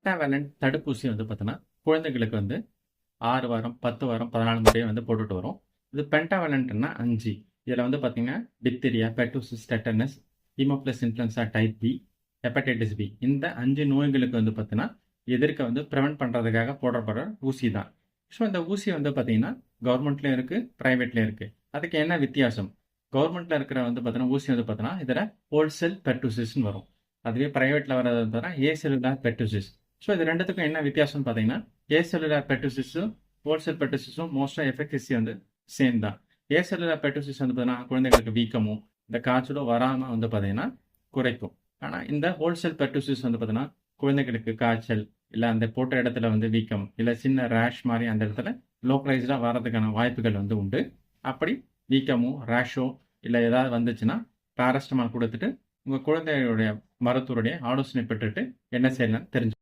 பென்டாவேலன்ட் தடுப்பூசி வந்து பார்த்தீங்கன்னா குழந்தைகளுக்கு வந்து 6 வாரம், 10 வாரம், 14 முறை வந்து போட்டுட்டு வரோம். இது பென்டாவேலண்ட்னா 5. இதில் வந்து பார்த்தீங்கன்னா diphtheria, pertussis, tetanus, haemophilus influenza type B, hepatitis B இந்த 5 நோய்களுக்கு வந்து பார்த்தீங்கன்னா எதிர்க்க வந்து ப்ரிவென்ட் பண்ணுறதுக்காக போடப்படுற ஊசி தான். ஸோ இந்த ஊசி வந்து பார்த்தீங்கன்னா கவர்மெண்ட்லேயும் இருக்குது, ப்ரைவேட்லேயும் இருக்குது. அதுக்கு என்ன வித்தியாசம்? கவர்மெண்ட்டில் இருக்கிற வந்து பார்த்தீங்கன்னா ஊசி வந்து பார்த்தீங்கன்னா இதில் ஹோல்செல் பெர்டூசிஸ்ன்னு வரும். அதுவே ப்ரைவேட்டில் வர்றது பார்த்தீங்கன்னா ஏசெல்லுலார் பெர்டூசிஸ். ஸோ இது ரெண்டுத்துக்கும் என்ன வித்தியாசம்னு பார்த்தீங்கன்னா ஏசெல்லுலார் பெர்டூசிஸும் ஹோல்செல் பெர்டூசிஸும் மோஸ்ட்டாக எஃபெக்டிசி வந்து சேம் தான். ஏசெல்லுலார் பெர்டூசிஸ் வந்து பார்த்தீங்கன்னா குழந்தைங்களுக்கு வீக்கமும் இந்த காய்ச்சலும் வராமல் வந்து பார்த்தீங்கன்னா குறைக்கும். ஆனால் இந்த ஹோல்செல் பெர்டூசிஸ் வந்து பார்த்தீங்கன்னா குழந்தைகளுக்கு காய்ச்சல் இல்லை அந்த போட்ட இடத்துல வந்து வீக்கம் இல்லை சின்ன ரேஷ் மாதிரி அந்த இடத்துல லோக்கலைஸ்டாக வர்றதுக்கான வாய்ப்புகள் வந்து உண்டு. அப்படி வீக்கமோ ரேஷோ இல்லை ஏதாவது வந்துச்சுன்னா பேராசிட்டமால் கொடுத்துட்டு உங்கள் குழந்தையுடைய மருத்துவருடைய ஆலோசனை பெற்றுட்டு என்ன செய்யலாம் தெரிஞ்சு